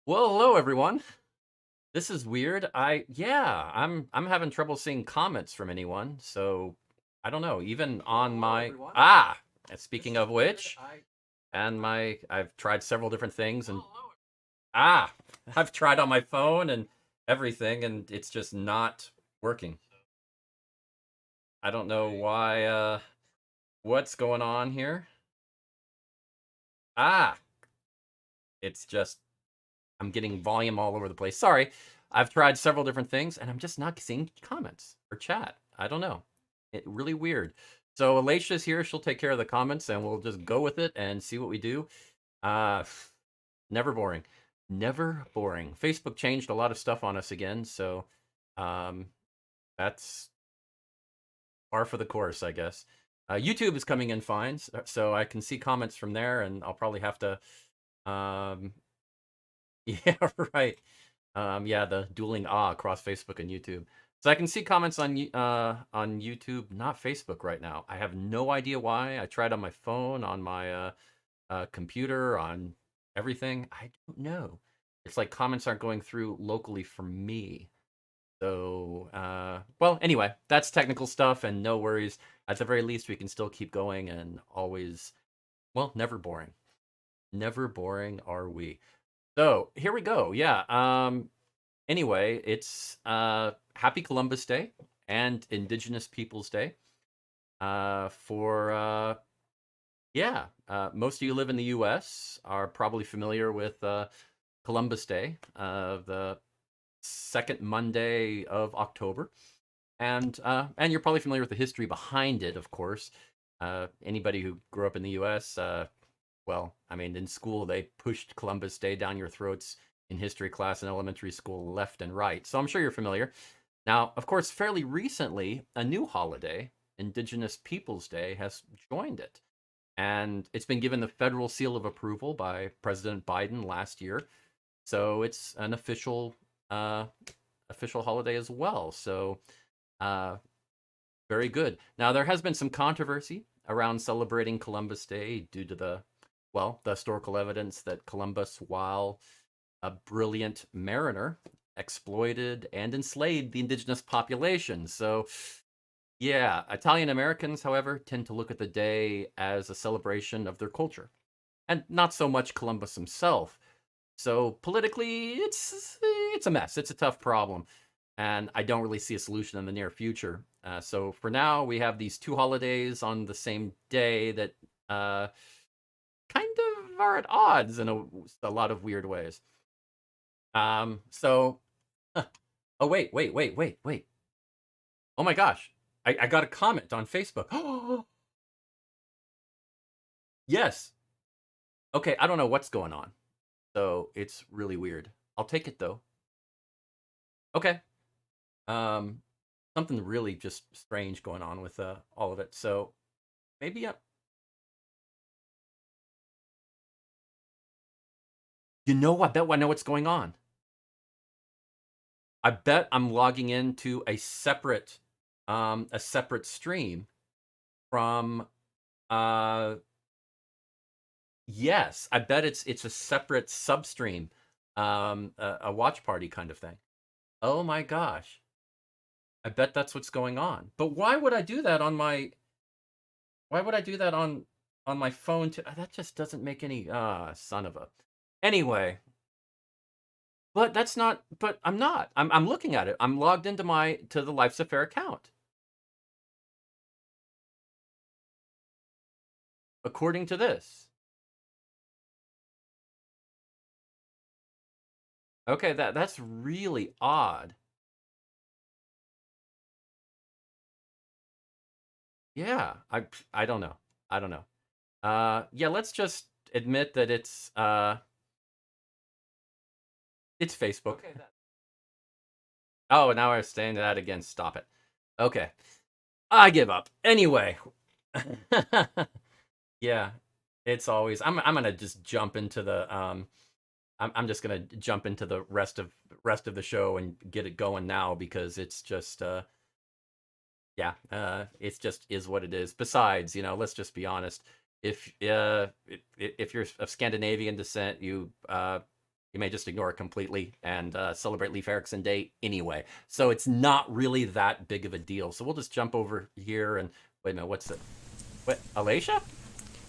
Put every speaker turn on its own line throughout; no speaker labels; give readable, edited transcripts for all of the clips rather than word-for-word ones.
Well, hello everyone. This is weird. I'm having trouble seeing comments from anyone. So I don't know. Even on my and speaking of which, and my I've tried several different things and ah, I've tried on my phone and everything, and it's just not working. I don't know why. What's going on here? Ah, it's just I'm getting volume all over the place. Sorry. I've tried several different things and I'm just not seeing comments or chat. I don't know. It really weird. So Alicia's here. She'll take care of the comments and we'll just go with it and see what we do. Uh Never boring. Never boring. Facebook changed a lot of stuff on us again, so um that's par for the course, I guess. YouTube is coming in fine, so I can see comments from there and I'll probably have to um yeah, right. Yeah, the dueling across Facebook and YouTube. So I can see comments on YouTube, not Facebook right now. I have no idea why. I tried on my phone, on my computer, on everything. I don't know. It's like comments aren't going through locally for me. So, well, anyway, that's technical stuff, and no worries. At the very least, we can still keep going and always, well, never boring. Never boring are we. So here we go. Yeah. Anyway, it's Happy Columbus Day and Indigenous Peoples Day. For Yeah, most of you live in the U.S. are probably familiar with Columbus Day, the second Monday of October, and you're probably familiar with the history behind it, of course. Anybody who grew up in the U.S. Well, I mean, in school, they pushed Columbus Day down your throats in history class in elementary school, left and right. So I'm sure you're familiar. Now, of course, fairly recently, a new holiday, Indigenous Peoples Day, has joined it. And it's been given the federal seal of approval by President Biden last year. So it's an uh, official holiday as well. So uh, very good. Now, there has been some controversy around celebrating Columbus Day due to the historical evidence that Columbus, while a brilliant mariner, exploited and enslaved the indigenous population. So, yeah, Italian Americans, however, tend to look at the day as a celebration of their culture and not so much Columbus himself. So politically, it's a mess. It's a tough problem, and I don't really see a solution in the near future. So for now, we have these two holidays on the same day that uh, kind of are at odds in a lot of weird ways. So, oh wait. Oh my gosh, I got a comment on Facebook. Oh yes. Okay, I don't know what's going on. So it's really weird. I'll take it though. Okay. Um, Something really just strange going on with all of it. So maybe I bet I know what's going on. I bet I'm logging into a separate stream from uh yes, I bet it's a separate substream, a watch party kind of thing. Oh my gosh. I bet that's what's going on. But why would I do that on my phone too? That just doesn't make any son of a. Anyway, but that's not but I'm not. I'm looking at it. I'm logged into my to the Life's a Fair account. According to this. Okay, that's really odd. Yeah, I don't know. I don't know. Yeah, let's just admit that it's Facebook. Okay, oh, now I'm saying that again. Stop it. Okay. I give up. Anyway. Yeah, it's always I'm gonna just jump into the I'm just gonna jump into the rest of the show and get it going now because it's just yeah, it's just is what it is. Besides, let's just be honest. If you're of Scandinavian descent, you may just ignore it completely and celebrate Leif Erikson Day anyway. So it's not really that big of a deal. So we'll just jump over here and wait a minute. What's it? What, Alicia?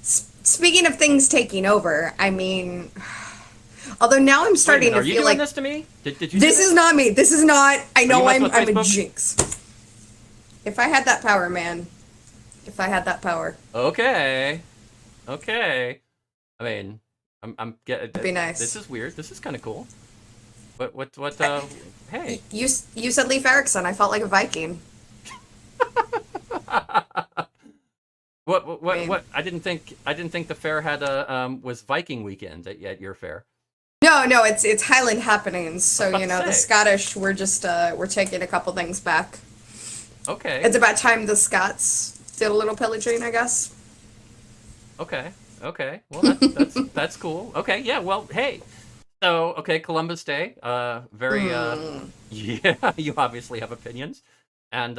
Speaking of things taking over, I mean, although now I'm starting to
Are you
feel
doing
like
this to me? Did you?
this is not me. This is not. I know I'm a
Facebook?
jinx. If I had that power, man. If I had that power.
Okay. Okay. I mean, I'm getting.
It'd be nice.
This is weird. This is kind of cool. What? Hey.
You said Leif Erikson. I felt like a Viking.
What? I didn't think the fair had a was Viking weekend at your fair.
No, it's Highland happenings. So the
Say.
Scottish. We're taking a couple things back.
Okay.
It's about time the Scots did a little pillaging, I guess.
Okay. Well, that's cool. Okay. Yeah. Well, hey. So, okay, Columbus Day. Very. Yeah. You obviously have opinions, and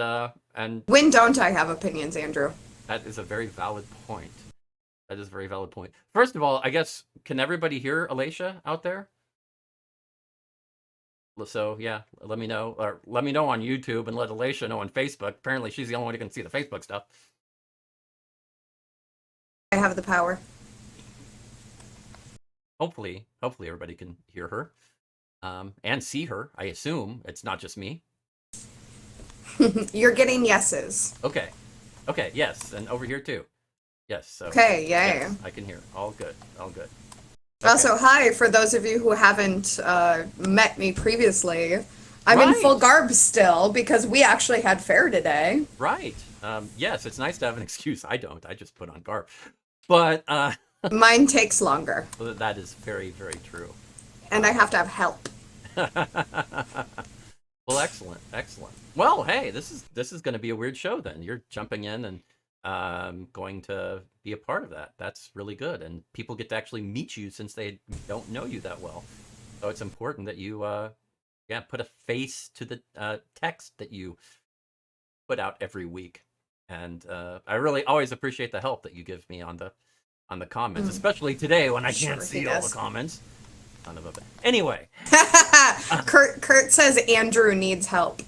When don't I have opinions, Andrew?
that is a very valid point. That is a very valid point. First of all, I guess, can everybody hear Alicia out there? So yeah, let me know, or let me know on YouTube and let Alicia know on Facebook. Apparently, she's the only one who can see the Facebook stuff.
I have the power.
Hopefully everybody can hear her, and see her. I assume it's not just me.
You're getting yeses.
Okay, yes, and over here too. Yes. So,
Okay, yay.
yes, I can hear. All good. Okay.
Also, hi, for those of you who haven't met me previously. I'm in
Right.
full garb still because we actually had fair today.
Right. Yes, it's nice to have an excuse. I don't. I just put on garb. But
Mine takes longer,
that is very, very true.
and I have to have help.
Well, excellent. Well, hey, this is going to be a weird show then. You're jumping in and going to be a part of that. That's really good, and people get to actually meet you since they don't know you that well. So it's important that you put a face to the text that you put out every week. And I really always appreciate the help that you give me on the comments, especially today when I can't see all the comments. Son of a anyway.
Kurt says Andrew needs help.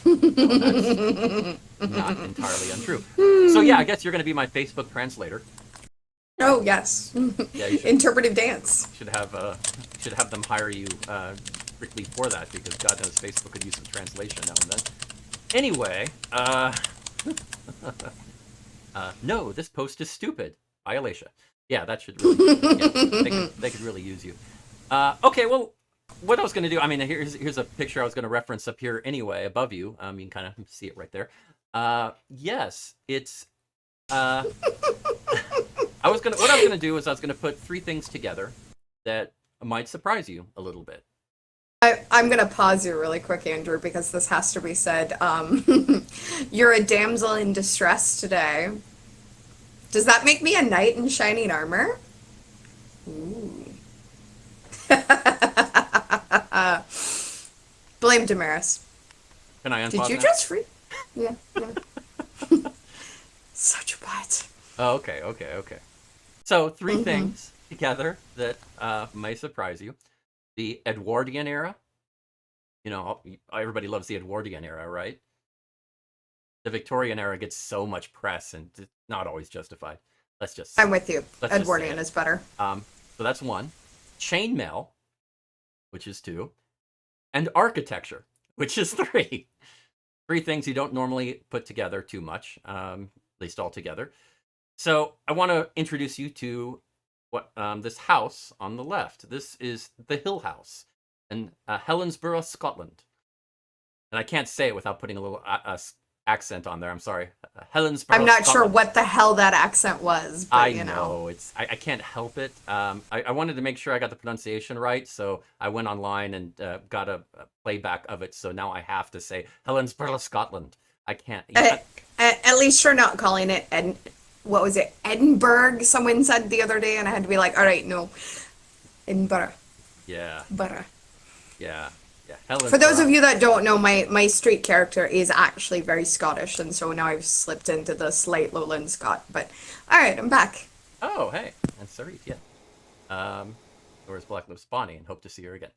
Well, that's not entirely untrue. So yeah, I guess you're going to be my Facebook translator.
Oh yes.
Yeah, you should,
Interpretive dance.
should have them hire you strictly for that, because God knows Facebook could use some translation now and then. Anyway, no, this post is stupid. By Alicia. Yeah, that should really. Yeah, they could really use you. Okay, well, what I was going to do. I mean, here's a picture I was going to reference up here anyway, above you. You can kind of see it right there. Yes, it's. What I was gonna do is I was gonna put three things together that might surprise you a little bit.
I'm gonna pause you really quick, Andrew, because this has to be said. You're a damsel in distress today. Does that make me a knight in shining armor? Ooh. Blame Damaris.
Can I unpause
Did you
that?
just free? Yeah. Such a butt.
Oh, okay. So 3 things together that may surprise you: the Edwardian era. You know, everybody loves the Edwardian era, right? The Victorian era gets so much press, and it's not always justified.
I'm with you.
Let's just
Edwardian
say it.
is better.
So that's 1. Chainmail, which is 2, and architecture, which is 3. 3 things you don't normally put together too much, at least all together. So I want to introduce you to what this house on the left. This is the Hill House in Helensburgh, Scotland. And I can't say it without putting a little accent on there. I'm sorry. Helensburgh,
I'm not sure
Scotland.
what the hell that accent was, but
I know. I can't help it. I wanted to make sure I got the pronunciation right, so I went online and got a playback of it. So now I have to say Helensburgh, Scotland. I can't.
At least you're not calling it what was it? Edinburgh, someone said the other day, and I had to be like, all right, no. Edinburgh.
Yeah.
Butter.
Yeah.
For those of you that don't know, my street character is actually very Scottish, and so now I've slipped into the slight lowland Scot. But all right, I'm back.
Oh, hey, and Sarit, yeah. Where's Black Lips Bonnie? And hope to see her again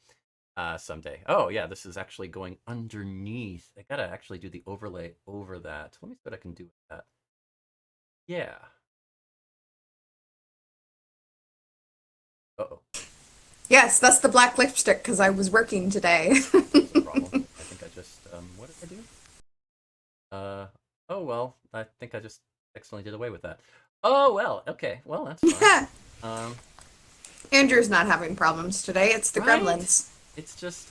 someday. Oh yeah, this is actually going underneath. I gotta actually do the overlay over that. Let me see what I can do with that. Yeah. Uh-oh.
Yes, that's the black lipstick because I was working today.
No problem. I think I just what did I do? Oh well, I think I just accidentally did away with that. Oh well, okay. Well, that's fine.
Yeah.
Um,
Andrew's not having problems today. It's the
right?
gremlins.
It's just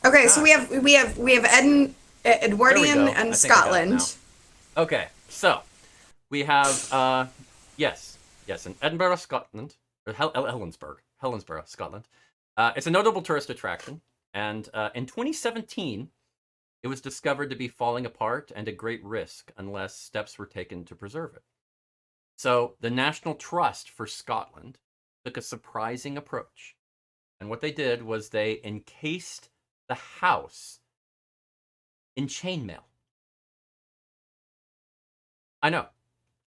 Okay, so
God.
we have
There we
Edwardian
go.
and
I think I got it now.
Scotland.
Okay, so we have yes, in Edinburgh, Scotland, or Helensburgh, Scotland. It's a notable tourist attraction, and in 2017, it was discovered to be falling apart and a great risk unless steps were taken to preserve it. So the National Trust for Scotland took a surprising approach, and what they did was they encased the house in chainmail. I know.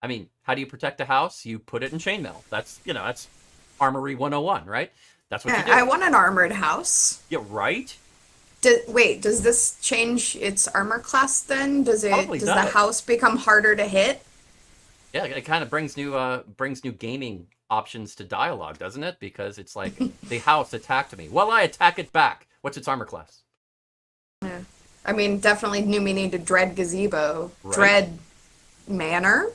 I mean, how do you protect a house? You put it in chainmail. That's Armory 101, right? That's what you
Yeah,
do.
I want an armored house.
Yeah, right?
Wait, does this change its armor class then?
Probably
Does the
does.
house become harder to hit?
Yeah, it kind of brings new gaming options to dialogue, doesn't it? Because it's like the house attacked me. Well, I attack it back. What's its armor class?
Yeah. I mean, definitely new meaning to dread gazebo.
Right?
Dread manor?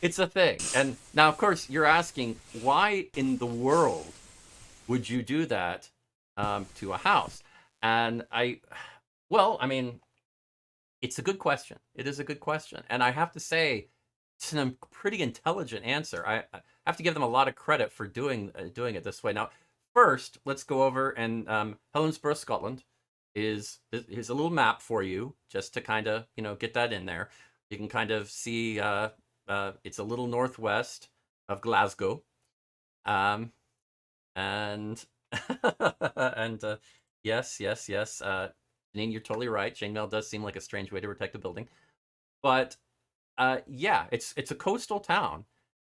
It's a thing. And now, of course, you're asking why in the world would you do that to a house? And well, I mean, it's a good question. It is a good question, and I have to say, it's a pretty intelligent answer. I have to give them a lot of credit for doing it this way. Now, first, let's go over and Helensburgh, Scotland, is a little map for you, just to kind of get that in there. You can kind of see it's a little northwest of Glasgow, um, and and yes. Janine, you're totally right. Chainmail does seem like a strange way to protect a building, but yeah, it's a coastal town,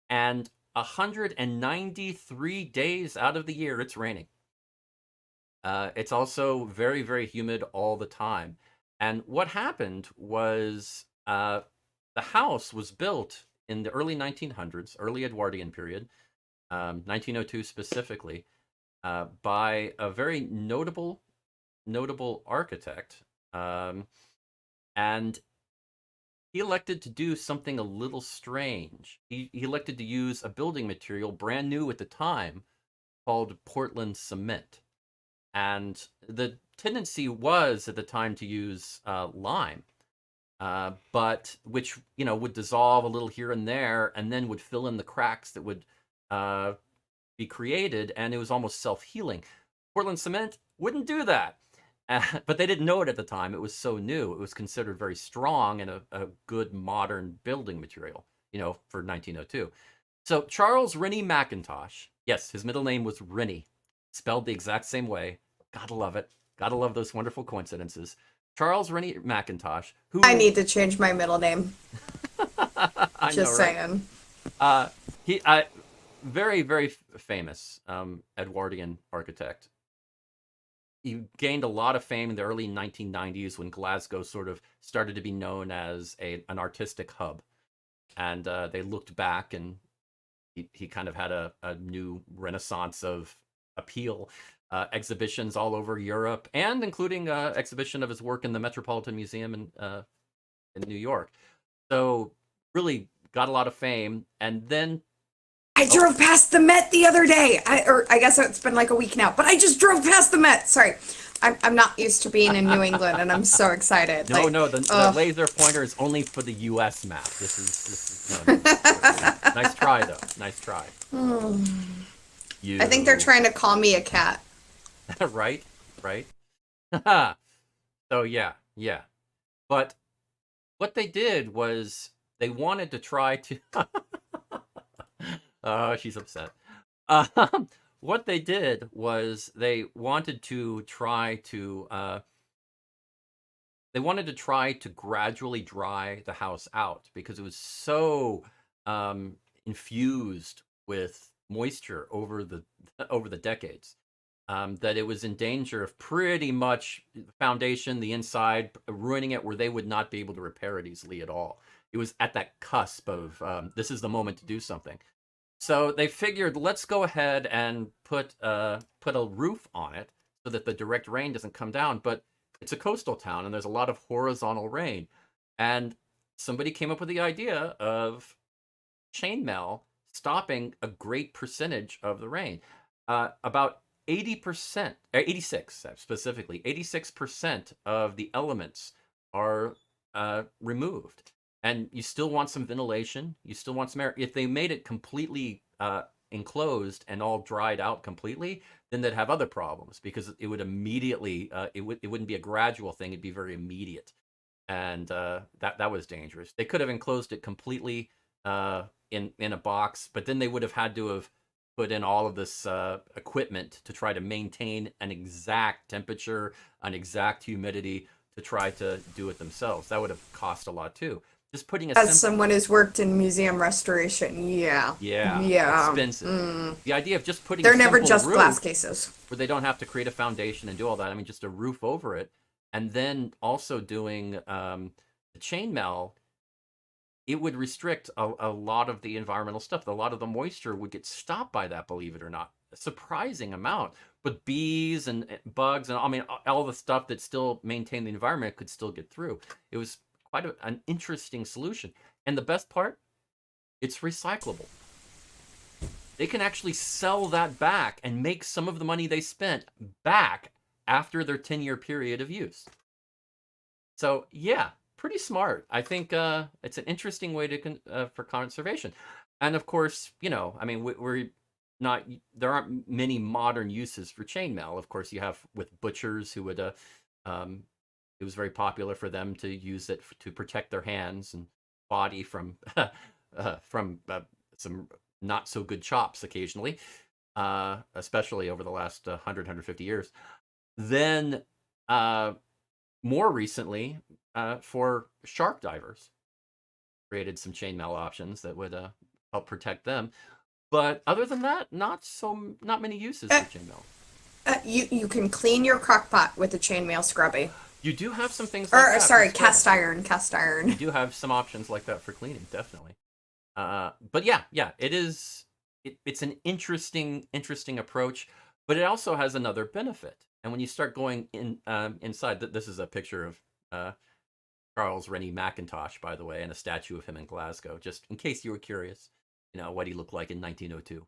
and 193 days out of the year it's raining. It's also very, very humid all the time. And what happened was the house was built in the early 1900s, early Edwardian period, 1902 specifically, by a very notable architect, and he elected to do something a little strange. He elected to use a building material brand new at the time called Portland cement. And the tendency was at the time to use lime, but which would dissolve a little here and there, and then would fill in the cracks that would uh, be created, and it was almost self-healing. Portland cement wouldn't do that. But they didn't know it at the time. It was so new. It was considered very strong and a good modern building material, for 1902. So Charles Rennie Mackintosh, yes, his middle name was Rennie, spelled the exact same way. Gotta love it. Gotta love those wonderful coincidences. Charles Rennie Mackintosh,
I
who
need to change my middle name.
I know,
Just
right?
saying.
He very, very famous Edwardian architect. He gained a lot of fame in the early 1990s when Glasgow sort of started to be known as an artistic hub, and they looked back, and he kind of had a new renaissance of appeal. Exhibitions all over Europe, and including exhibition of his work in the Metropolitan Museum in New York. So really got a lot of fame, and then
I
oh
drove past the Met the other day. Or I guess it's been like a week now, but I just drove past the Met. Sorry. I'm not used to being in New England and I'm so excited.
no,
Like,
no, the laser pointer is only for the U.S. map. This is no. Nice try though. Nice try.
I think they're
You
trying to call me a cat.
right, right. So yeah. But what they did was they wanted to try to. Oh, she's upset. What they did was they wanted to try to gradually dry the house out because it was so infused with moisture over the over the decades, that it was in danger of pretty much the foundation, the inside, ruining it where they would not be able to repair it easily at all. It was at that cusp of this is the moment to do something. So they figured, let's go ahead and put a roof on it so that the direct rain doesn't come down. But it's a coastal town, and there's a lot of horizontal rain. And somebody came up with the idea of chainmail stopping a great percentage of the rain. About 80%, 86 specifically, 86% of the elements are removed. And you still want some ventilation. You still want some air. If they made it completely enclosed and all dried out completely, then they'd have other problems because it would immediately, it wouldn't be a gradual thing. It'd be very immediate. And that was dangerous. They could have enclosed it completely in a box, but then they would have had to have put in all of this equipment to try to maintain an exact temperature, an exact humidity to try to do it themselves. That would have cost a lot too. Just putting a
As
simple,
someone who's worked in museum restoration, yeah.
yeah,
Yeah.
expensive. The idea of just putting a
They're never
simple
just glass
roof
cases.
where they don't have to create a foundation and do all that. I mean, just a roof over it, and then also doing the chainmail, it would restrict a lot of the environmental stuff. A lot of the moisture would get stopped by that, believe it or not. A surprising amount. But bees and bugs and I mean all the stuff that still maintain the environment could still get through. It was quite an interesting solution. And the best part, it's recyclable. They can actually sell that back and make some of the money they spent back after their 10-year period of use. So yeah, pretty smart. I think it's an interesting way to for conservation. And of course, you know, I mean, we're not there aren't many modern uses for chainmail. Of course, you have with butchers who would um, it was very popular for them to use it to protect their hands and body from some not so good chops occasionally, especially over the last 100 years. Then more recently, for shark divers, created some chainmail options that would help protect them. But other than that, not many uses
Uh,
for chainmail.
you can clean your crock pot with a chainmail scrubby.
You do have some things like
Or
that for
sorry,
scrubbing.
cast
You
iron.
do have some options like that for cleaning, definitely. But yeah, it is. It's an interesting approach, but it also has another benefit. And when you start going inside, this is a picture of Charles Rennie Mackintosh, by the way, and a statue of him in Glasgow, just in case you were curious, you know, what he looked like in 1902.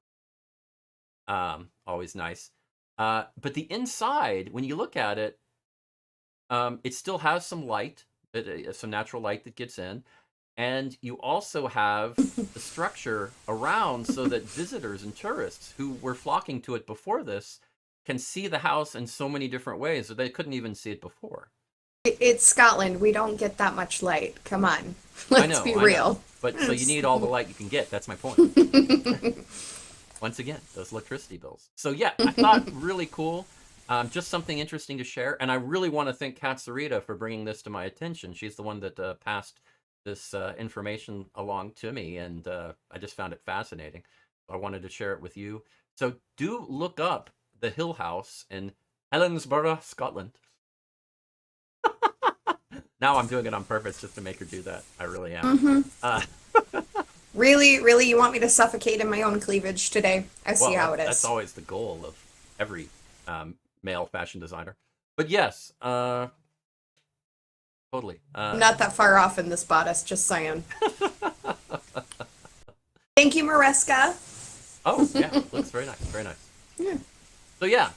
Always nice. But the inside, when you look at it, it still has some light, some natural light that gets in. And you also have the structure around so that visitors and tourists who were flocking to it before this can see the house in so many different ways that they couldn't even see it before.
It's Scotland. We don't get that much light. Come on.
I
Let's
know,
be
I know.
real.
But so you need all the light you can get. That's my point. Once again, those electricity bills. So yeah, I thought really cool. Just something interesting to share. And I really want to thank Katsurita for bringing this to my attention. She's the one that passed this information along to me, and I just found it fascinating. So I wanted to share it with you. So do look up the Hill House in Helensburgh, Scotland. Now I'm doing it on purpose just to make her do that. I really am. Uh,
Really, really, you want me to suffocate in my own cleavage today? I see
well,
how it
that's
is.
always the goal of every male fashion designer. But yes, totally.
I'm not that far off in this bodice, just saying. Thank you, Mariska.
Oh yeah, looks very nice, very nice.
Yeah.
So yeah,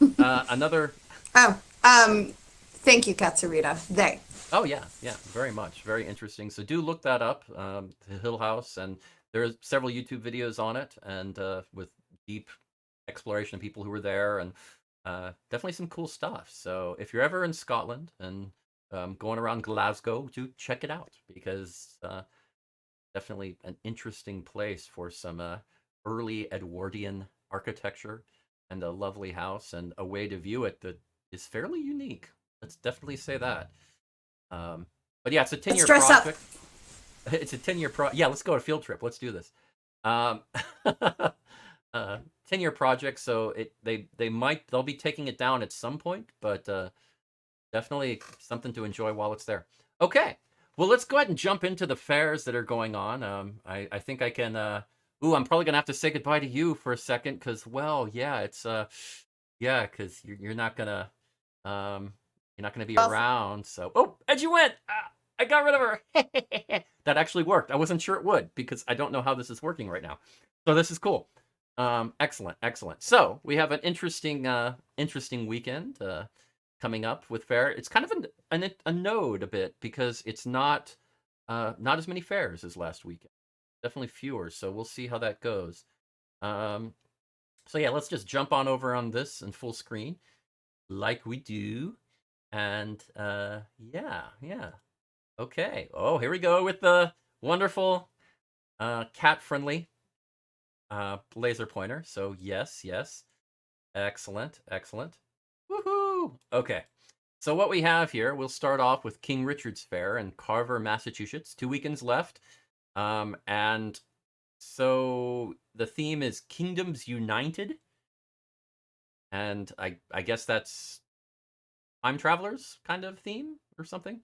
another.
Oh, thank you, Katsurita. They.
Oh yeah, very much, very interesting. So do look that up, the Hill House, and there's several YouTube videos on it, and with deep exploration of people who were there, and definitely some cool stuff. So if you're ever in Scotland and going around Glasgow, do check it out because definitely an interesting place for some early Edwardian architecture and a lovely house and a way to view it that is fairly unique. Let's definitely say that. But yeah, it's a 10-year
Let's dress up.
project. It's a 10-year pro. Yeah, let's go on a field trip. Let's do this. Um, uh 10-year project, so they'll be taking it down at some point, but definitely something to enjoy while it's there. Okay, well, let's go ahead and jump into the fairs that are going on. I think I can. Ooh, I'm probably gonna have to say goodbye to you for a second, because well, yeah, it's yeah, because um, you're not gonna be
Well,
around. So, oh, and you went. Ah, I got rid of her. That actually worked. I wasn't sure it would because I don't know how this is working right now. So this is cool. Excellent, excellent. So we have an interesting weekend. Coming up with Faire. It's kind of a node a bit because it's not as many fairs as last weekend. Definitely fewer. So we'll see how that goes. Um, so yeah, let's just jump on over on this in full screen, like we do, and yeah, yeah. Okay. Oh, here we go with the wonderful cat friendly laser pointer. So yes, yes. Excellent, excellent. Woohoo! Okay. So what we have here, we'll start off with King Richard's Fair in Carver, Massachusetts. 2 weekends left. And so the theme is Kingdoms United. And I guess that's time travelers kind of theme or something.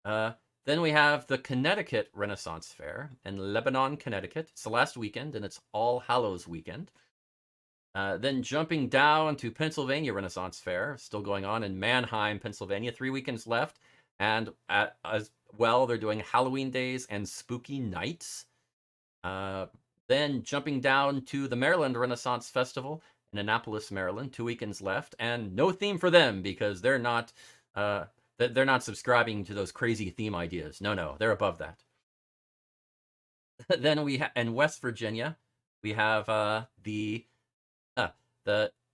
Uh, then we have the Connecticut Renaissance Fair in Lebanon, Connecticut. It's the last weekend, and it's All Hallows weekend. Then jumping down to Pennsylvania Renaissance Fair, still going on in Mannheim, Pennsylvania. 3 weekends left. And as well, they're doing Halloween days and spooky nights. Then jumping down to the Maryland Renaissance Festival in Annapolis, Maryland. 2 weekends left. And no theme for them because they're not subscribing to those crazy theme ideas. No, they're above that. Then in West Virginia, we have the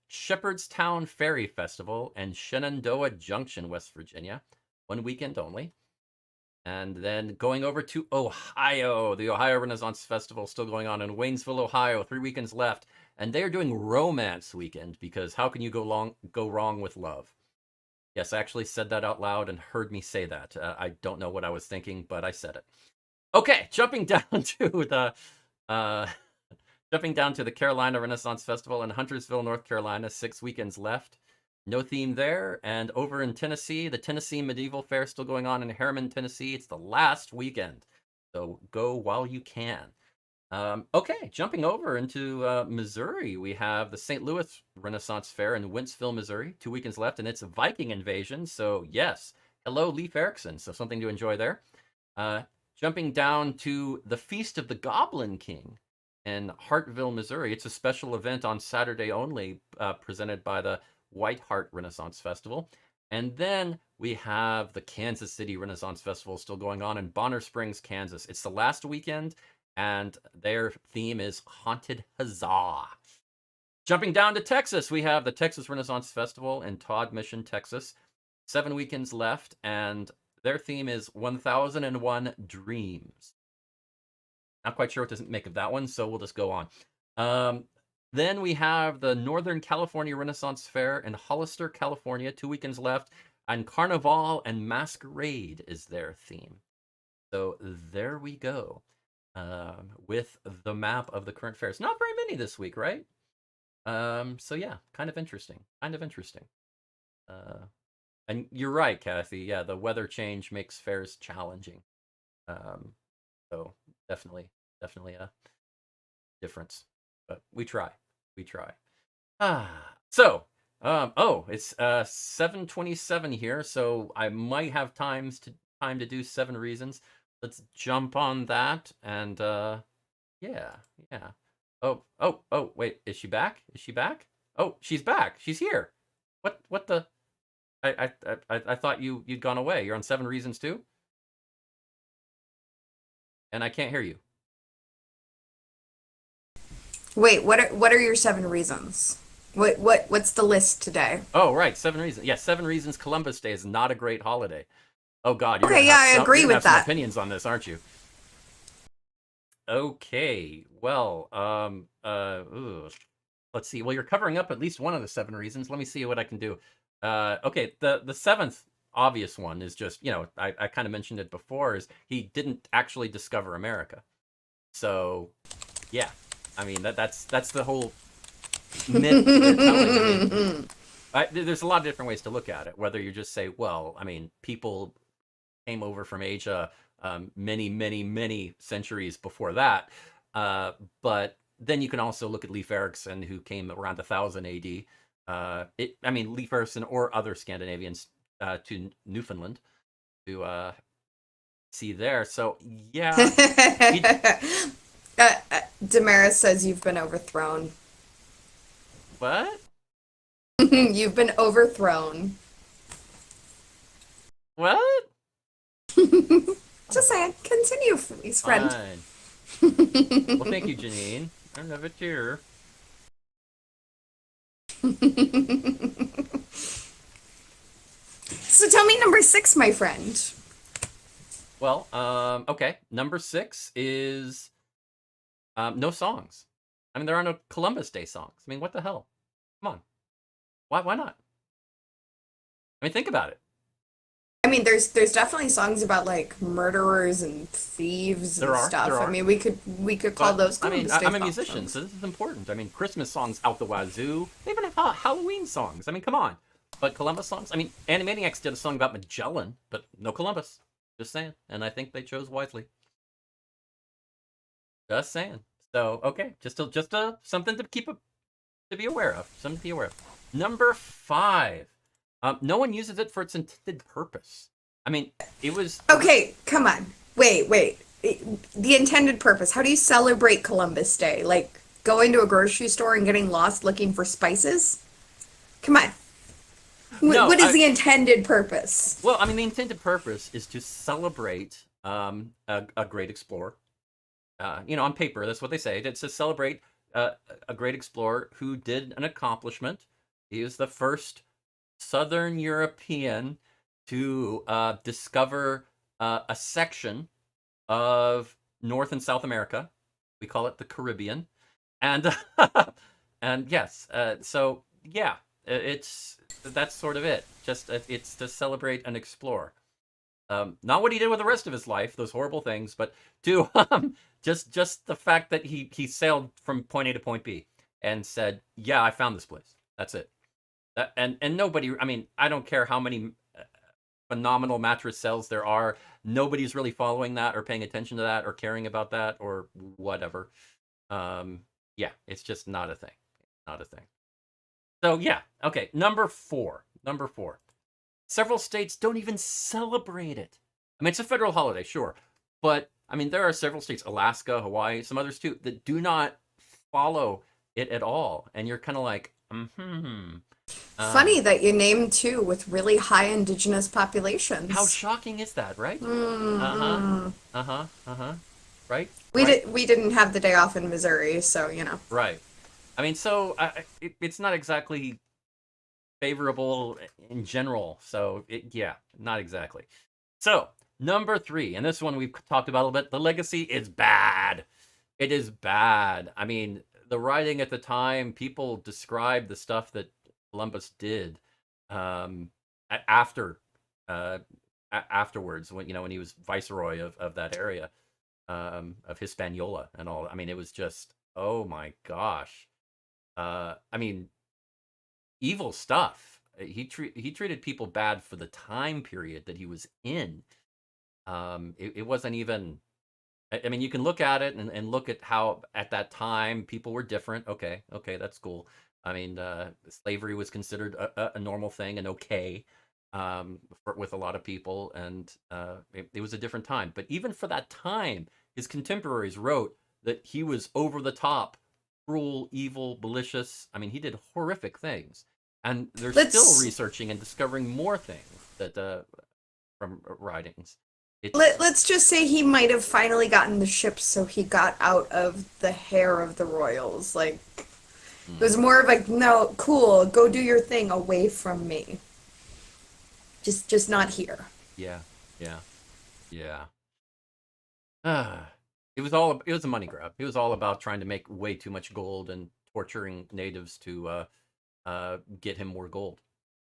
Shepherdstown Ferry Festival in Shenandoah Junction, West Virginia. 1 weekend only. And then going over to Ohio, the Ohio Renaissance Festival still going on in Waynesville, Ohio. 3 weekends left. And they are doing Romance Weekend because how can you go wrong with love? Yes, I actually said that out loud and heard me say that. I don't know what I was thinking, but I said it. Okay, jumping down to the Carolina Renaissance Festival in Huntersville, North Carolina. 6 weekends left. No theme there. And over in Tennessee, the Tennessee Medieval Fair still going on in Harriman, Tennessee. It's the last weekend. So go while you can. Okay, jumping over into Missouri, we have the St. Louis Renaissance Fair in Wentzville, Missouri. 2 weekends left, and it's a Viking invasion. So yes, hello, Leif Erikson. So something to enjoy there. Jumping down to the Feast of the Goblin King in Hartville, Missouri. It's a special event on Saturday only, presented by the White Hart Renaissance Festival. And then we have the Kansas City Renaissance Festival still going on in Bonner Springs, Kansas. It's the last weekend, and their theme is Haunted Huzzah. Jumping down to Texas, we have the Texas Renaissance Festival in Todd Mission, Texas. 7 weekends left, and their theme is 1001 Dreams. Not quite sure what to make of that one, so we'll just go on. Then we have the Northern California Renaissance Fair in Hollister, California. 2 weekends left, and Carnival and Masquerade is their theme. So there we go with the map of the current fairs. Not very many this week, right? So yeah, kind of interesting. And you're right, Kathy. Yeah, the weather change makes fairs challenging. So definitely a difference. But we try. So it's 7:27 here, so I might have time to do 7 reasons. Let's jump on that and yeah. Oh, wait, is she back? Oh, she's back. She's here. What the I thought you'd gone away. You're on 7 reasons too? And I can't hear you.
wait, what are your 7 reasons? What's the list today?
Oh, right, 7 reasons. Yeah, 7 reasons Columbus Day is not a great holiday. Oh God, you're
Okay,
gonna
yeah,
have
I agree
you're gonna
with
have some
that.
opinions on this, aren't you? Okay, well, let's see. Well, you're covering up at least one of the 7 reasons. Let me see what I can do. Okay, the seventh obvious one is just, I kind of mentioned it before, is he didn't actually discover America. So, yeah, I mean that's the whole myth they're telling. I mean, there's a lot of different ways to look at it. Whether you just say, well, I mean, people came over from Asia many, many, many centuries before that. Uh, but then you can also look at Leif Erikson, who came around 1000 AD. I mean, Leif Erikson or other Scandinavians to Newfoundland to see there. So yeah, it,
Damaris says you've been overthrown.
what?
You've been overthrown.
What?
Just saying. Continue, please, friend.
Fine. Well, thank you, Janine. I love it here.
So tell me number 6, my friend.
Well, okay. Number 6 is no songs. I mean, there are no Columbus Day songs. I mean, what the hell? Come on. Why not? I mean, think about it.
I mean, there's definitely songs about like murderers and thieves and stuff.
There
I
are.
mean, we could call
But
those
I mean,
Columbus Day
I'm a musician,
songs.
so this is important. I mean, Christmas songs out the wazoo. They even have Halloween songs. I mean, come on. But Columbus songs. I mean, Animaniacs did a song about Magellan, but no Columbus. Just saying. And I think they chose wisely. Just saying. So okay, just something to to be aware of. Something to be aware of. Number 5. No one uses it for its intended purpose. I mean, it was
Okay, come on. Wait. The intended purpose. How do you celebrate Columbus Day? Like going to a grocery store and getting lost looking for spices? Come on.
no.
What is the intended purpose?
Well, I mean, the intended purpose is to celebrate a great explorer. On paper, that's what they say. It's to celebrate a great explorer who did an accomplishment. He was the first Southern European to discover a section of North and South America. We call it the Caribbean, and and yes, so yeah, that's sort of it. Just it's to celebrate an explorer. Not what he did with the rest of his life, those horrible things, but to just the fact that he sailed from point A to point B and said, "Yeah, I found this place. That's it." And nobody. I mean, I don't care how many phenomenal mattress sales there are. Nobody's really following that or paying attention to that or caring about that or whatever. Yeah, it's just not a thing. Not a thing. So yeah, okay. Number 4. Number 4. Several states don't even celebrate it. I mean, it's a federal holiday, sure, but I mean, there are several states, Alaska, Hawaii, some others too, that do not follow it at all. And you're kind of like,
Funny that you named 2 with really high indigenous
how
populations.
shocking is that, right? Uh-huh.
Mm-hmm.
Uh-huh. Uh-huh. Right?
We
Right?
didn't have the day off in Missouri, so you know.
Right. I mean, so it's not exactly favorable in general. So yeah, not exactly. So number 3, and this one we've talked about a little bit. The legacy is bad. It is bad. I mean, the writing at the time, people described the stuff that Columbus did after afterwards when he was viceroy of that area of Hispaniola and all. I mean, it was just, oh my gosh. I mean, evil stuff. He treated people bad for the time period that he was in. It wasn't even. I mean, you can look at it and look at how at that time people were different. Okay, that's cool. I mean, slavery was considered a normal thing and okay with a lot of people, and it was a different time. But even for that time, his contemporaries wrote that he was over the top, cruel, evil, malicious. I mean, he did horrific things, and they're still
Let's
researching and discovering more things that from writings. It's
let's just say he might have finally gotten the ship so he got out of the hair of the royals. Like it was more of like, no, cool, go do your thing away from me. Just not here.
yeah, yeah, yeah. It was a money grab. It was all about trying to make way too much gold and torturing natives to get him more gold,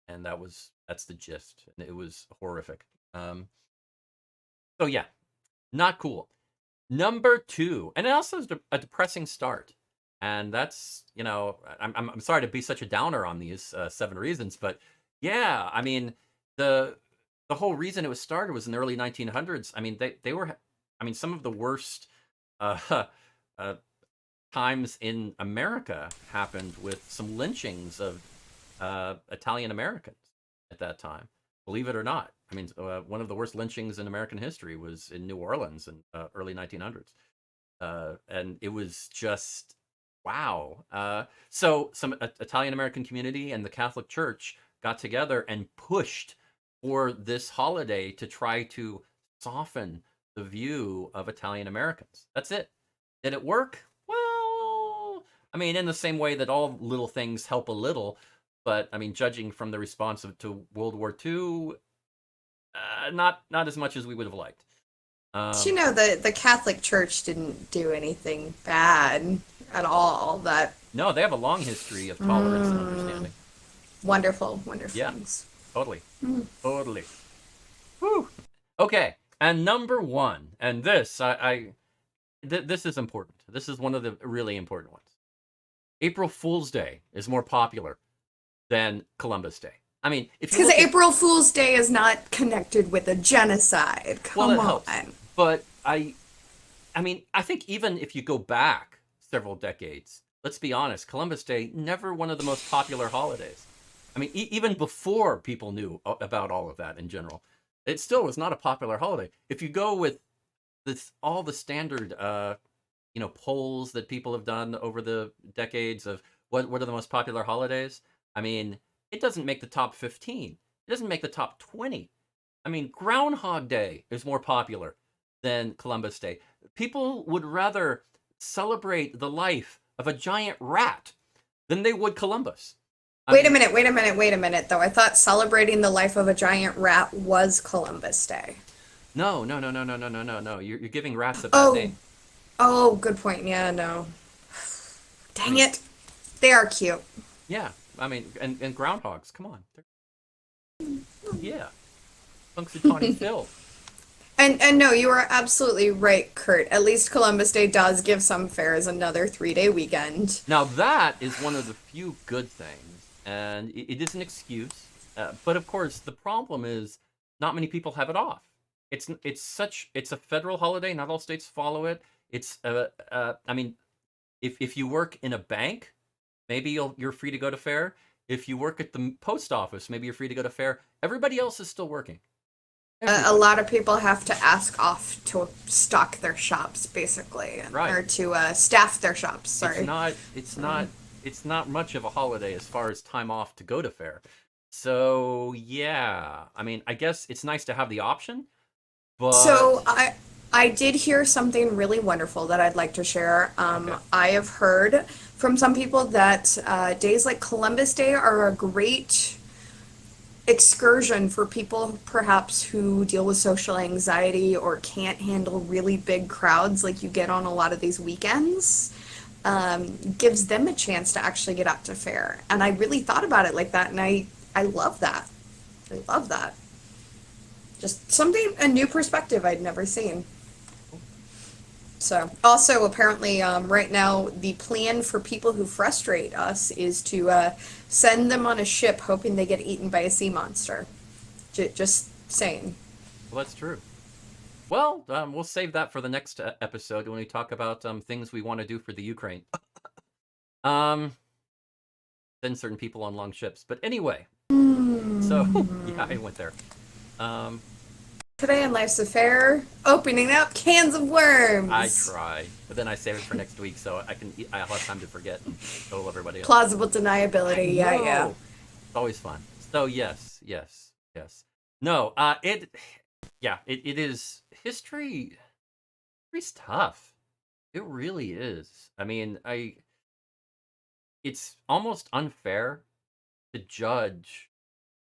and that's the gist. And it was horrific. So yeah, not cool. Number 2, and it also is a depressing start. And that's, I'm sorry to be such a downer on these 7 reasons, but yeah, I mean, the the whole reason it was started was in the early 1900s. I mean, they were, I mean, some of the worst uh, uh, times in America happened with some lynchings of Italian Americans at that time. Believe it or not, I mean, one of the worst lynchings in American history was in New Orleans in early 1900s, and it was just wow. So some Italian American community and the Catholic Church got together and pushed for this holiday to try to soften the view of Italian Americans. That's it. Did it work? Well, I mean, in the same way that all little things help a little, but I mean, judging from the response to World War II, not as much as we would have liked.
But you
Um,
know, the Catholic Church didn't do anything bad at all. That
no, they have a long history of tolerance and
mm,
understanding.
wonderful, wonderful
Yeah,
things.
totally,
Mm.
totally. Whew. Okay, and number one, and this this is important. This is one of the really important ones. April Fool's Day is more popular than Columbus Day. I mean, if you
Because
look at,
April Fool's Day is not connected with a genocide.
well,
Come
it helps,
on.
but I mean, I think even if you go back several decades, let's be honest, Columbus Day never one of the most popular holidays. I mean, even before people knew about all of that in general, it still was not a popular holiday. If you go with this, all the standard, polls that people have done over the decades of what are the most popular holidays, I mean, it doesn't make the top 15. It doesn't make the top 20. I mean, Groundhog Day is more popular than Columbus Day. People would rather celebrate the life of a giant rat than they would Columbus. I
Wait a
mean,
minute, wait a minute, wait a minute, though. I thought celebrating the life of a giant rat was Columbus Day.
no, no, no, no, no, no, no, no, no. You're giving rats a bad
Oh,
name.
oh, good point. Yeah, no.
I
Dang
mean,
it. They are cute.
yeah. I mean, and groundhogs. Come on. Yeah. Punxsutawney Phil.
And no, you are absolutely right, Kurt. At least Columbus Day does give some fairs another 3-day weekend.
Now that is one of the few good things, and it is an excuse. But of course, the problem is not many people have it off. It's a federal holiday. Not all states follow it. I mean, if you work in a bank, maybe you're free to go to fair. If you work at the post office, maybe you're free to go to fair. Everybody else is still working.
A
Everybody.
lot of people have to ask off to stock their shops, basically,
Right.
or to staff their shops.
It's
Sorry.
not it's not it's not much of a holiday as far as time off to go to fair. So yeah, I mean, I guess it's nice to have the option, but
So I did hear something really wonderful that I'd like to share.
okay.
I have heard from some people that days like Columbus Day are a great excursion for people perhaps who deal with social anxiety or can't handle really big crowds like you get on a lot of these weekends. Gives them a chance to actually get out to fair. And I really thought about it like that, and I love that. I love that. Just something, a new perspective I'd never seen. So, also, apparently, right now, the plan for people who frustrate us is to send them on a ship hoping they get eaten by a sea monster. Just saying.
Well, that's true. Well, we'll save that for the next episode when we talk about things we want to do for the Ukraine. Um, then certain people on long ships. But anyway, so yeah, I went there. Um,
Today on Life's Affair, opening up cans of
I
worms.
try, but then I save it for next week so I'll have time to forget and total everybody else.
Plausible
I
deniability, yeah, yeah.
know. It's always fun. So yes, yes, yes. No, it is history. History's tough. It really is. I mean, it's almost unfair to judge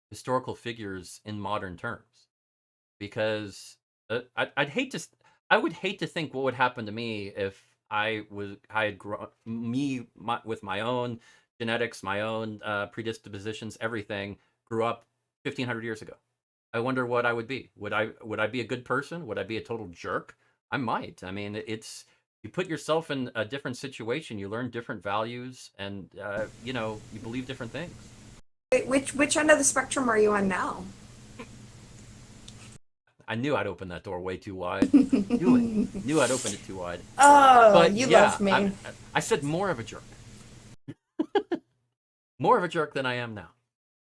historical figures in modern terms because I would hate to think what would happen to me if I had grown with my own genetics, my own predispositions, everything grew up 1,500 years ago. I wonder what I would be. Would I be a good person? Would I be a total jerk? I might. I mean, it's you put yourself in a different situation, you learn different values, and you know, you believe different things.
Wait, which end of the spectrum are you on now?
I knew I'd open that door way too wide. Knew it. Knew I'd open it too wide.
Oh,
But
you
yeah,
love me.
I said more of a jerk. More of a jerk than I am now.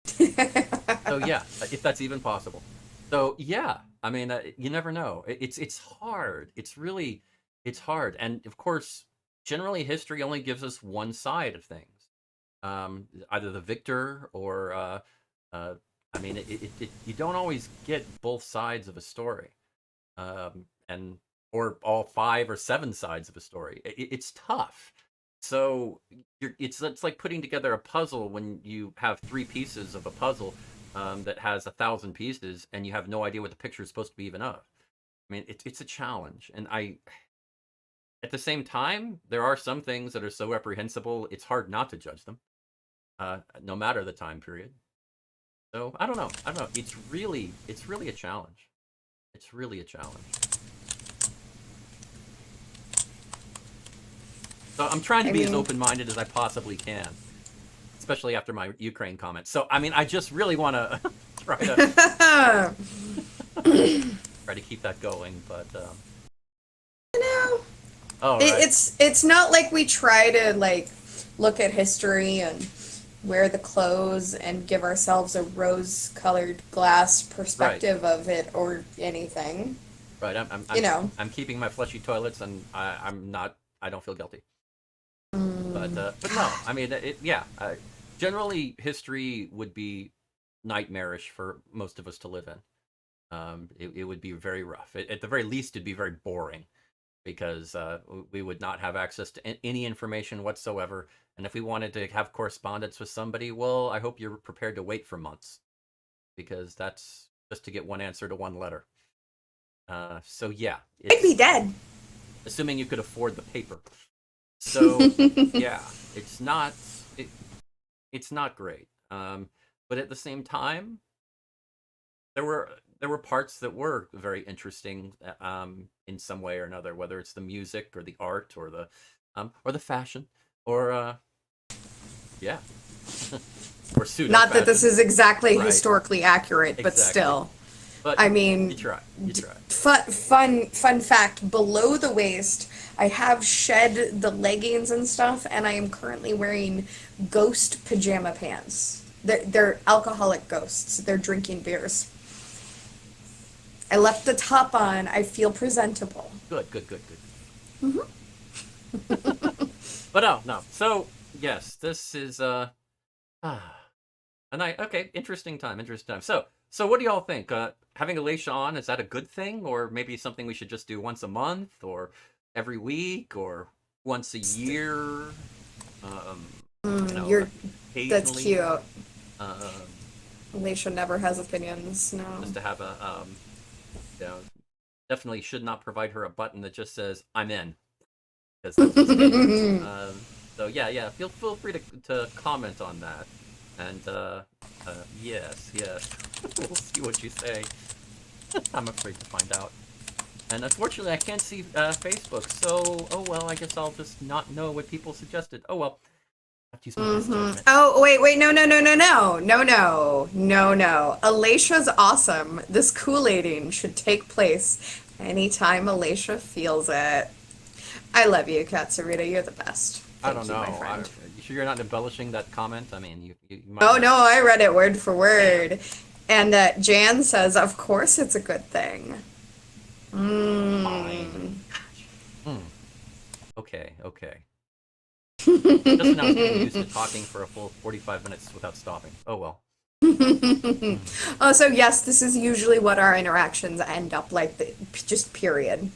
So yeah, if that's even possible. So yeah, I mean, you never know. It's hard. It's hard. And of course, generally history only gives us one side of things. Either the victor or uh, I mean, you don't always get both sides of a story, and or all 5 or 7 sides of a story. It's tough. So it's like putting together a puzzle when you have 3 pieces of a puzzle that has 1,000 pieces, and you have no idea what the picture is supposed to be even of. I mean, it's a challenge, and at the same time, there are some things that are so reprehensible, it's hard not to judge them, no matter the time period. So I don't know. I don't know. It's really a challenge. It's really a challenge. So I'm trying to be as open-minded as I possibly can, especially after my Ukraine comment. So I mean, I just really want to try to try to keep that going, but
You know,
oh right,
it's not like we try to like look at history and wear the clothes and give ourselves a rose-colored glass
right,
perspective of it or anything.
right.
You know.
I'm keeping my fleshy toilets, and I'm not. I don't feel guilty. But no, I mean, yeah. Generally, history would be nightmarish for most of us to live in. It would be very rough. At the very least, it'd be very boring because we would not have access to any information whatsoever. And if we wanted to have correspondence with somebody, well, I hope you're prepared to wait for months because that's just to get one answer to one letter. So yeah,
I'd be
it's
dead.
assuming you could afford the paper. So yeah, it, it's not great. But at the same time, there were parts that were very interesting in some way or another, whether it's the music or the art or the fashion or yeah or pseudo
Not that this
fashion.
is exactly
Right,
historically accurate, but
exactly.
still.
But
I
you
mean,
try, you try.
fun fact, below the waist, I have shed the leggings and stuff, and I am currently wearing ghost pajama pants. They're alcoholic ghosts. They're drinking beers. I left the top on. I feel presentable.
Good, good, good, good. But no, no. So yes, this is a night. Okay, interesting time, interesting time. So what do y'all think? Having Alicia on, is that a good thing, or maybe something we should just do once a month, or every week, or once a year? Um, you
Mm,
know,
that's
occasionally.
cute.
Um,
Alicia never has opinions. No.
just to have you know, definitely should not provide her a button that just says "I'm in," because that's a mistake. So yeah, yeah. Feel free to comment on that, and yes, yes. We'll see what you say. I'm afraid to find out. And unfortunately, I can't see Facebook, so oh well. I guess I'll just not know what people suggested. Oh well. I have to use my best judgment.
Oh, wait, no, no, no, no, no, no, no, no, no. Alicia's awesome. This Kool-Aiding should take place anytime Alicia feels it. I love you, Katsurita. You're the best.
I don't
Thank you, my
know.
friend.
You sure you're not embellishing that comment? I mean, you might
Oh,
not.
no, I read it word for
Damn.
word. And Jan says, of course it's a good thing.
Fine.
Mm.
Hmm. Okay, okay. Just when I was getting used to talking for a full 45 minutes without stopping. Oh well. Hmm.
Oh, so yes, this is usually what our interactions end up like, just period.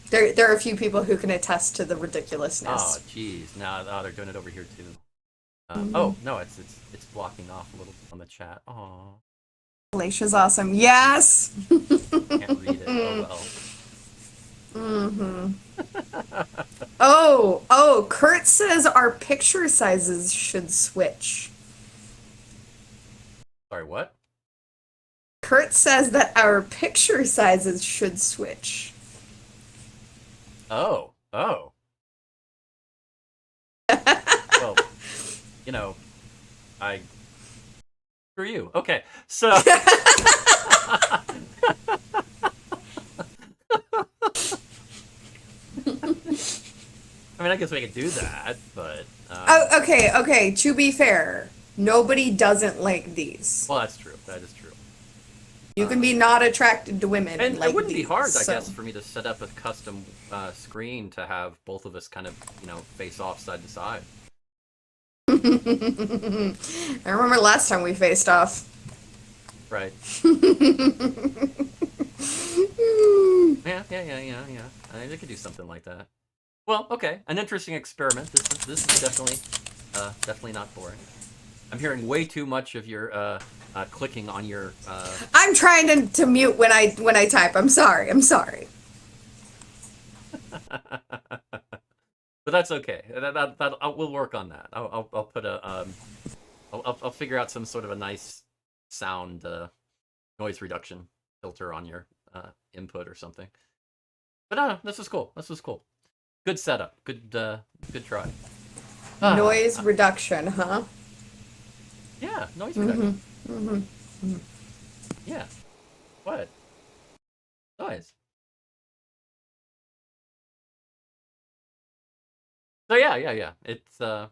There are a few people who can attest to the
Oh,
ridiculousness.
geez. Now they're doing it over here too. Oh no, it's blocking off a little on the chat. Oh,
Alicia's awesome. Yes.
can't read it. Oh well.
Oh, Kurt says our picture sizes should switch.
Sorry, what?
Kurt says that our picture sizes should switch.
Oh. Oh. Well, you know, I screw you. Okay, so I mean, I guess we could do that, but
Oh, okay, okay. To be fair, nobody doesn't like these.
well, that's true. That is true.
You can be not attracted to women and
And it
like
wouldn't be
these.
hard, I
So.
guess, for me to set up a custom screen to have both of us kind of, face off side to side.
I remember last time we faced off.
Right. Yeah. I think they could do something like that. Well, okay, an interesting experiment. This is definitely not boring. I'm hearing way too much of your clicking on your.
I'm trying to mute when I type. I'm sorry. I'm sorry.
But that's okay. We'll work on that. I'll put a I'll figure out some sort of a nice sound noise reduction filter on your input or something. But this was cool. This was cool. Good setup. Good try.
Noise reduction, huh?
Yeah, noise reduction.
Mm-hmm.
Yeah. What? Noise. So yeah. It's no,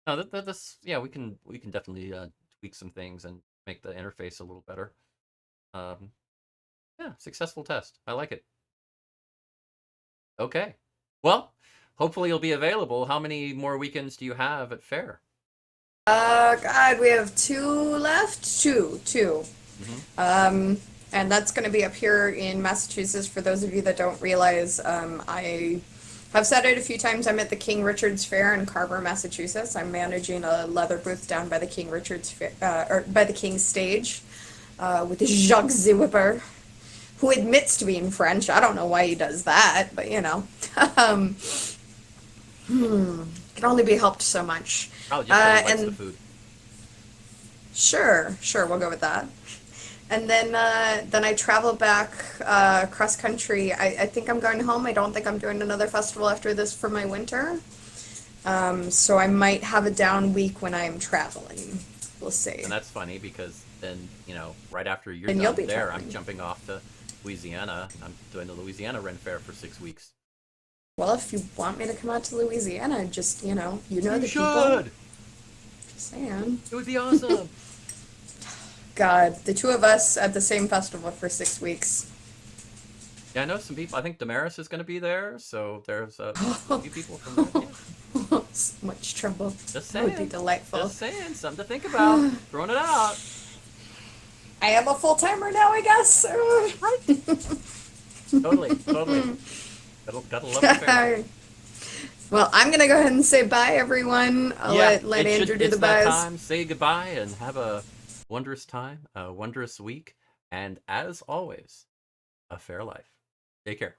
this yeah, we can definitely tweak some things and make the interface a little better. Yeah, successful test. I like it. Okay. Well, hopefully you'll be available. How many more weekends do you have at Faire?
God, we have two left. Two. And that's going to be up here in Massachusetts. For those of you that don't realize, I have said it a few times. I'm at the King Richard's Fair in Carver, Massachusetts. I'm managing a leather booth down by the King Richard's Fair, or by the King's Stage, with Jacques the Whipper, who admits to being French. I don't know why he does that, but um, can only be helped so much.
Oh, just really likes the
And
food.
sure, we'll go with that. And then I travel back cross country. I think I'm going home. I don't think I'm doing another festival after this for my winter. So I might have a down week when I'm traveling. We'll see.
And that's funny because then, right after you're
And you'll
done
be
there,
traveling.
I'm jumping off to Louisiana. I'm doing the Louisiana Ren Fair for 6 weeks.
Well, if you want me to come out to Louisiana, just, you know
You
the
should!
people. Just saying.
It would be awesome!
God, the two of us at the same festival for 6 weeks.
Yeah, I know some people. I think Damaris is going to be there, so there's a few people from there. Yeah.
So much trouble.
Just
That would be
saying.
delightful.
Just saying. Something to think about. Throwing it out.
I am a full timer now, I guess.
Totally. Gotta love the fair.
Well, I'm gonna go ahead and say bye, everyone. I'll let Andrew do
it's
the
that
buzz.
time. Say goodbye and have a wondrous time, a wondrous week, and as always, a fair life. Take care.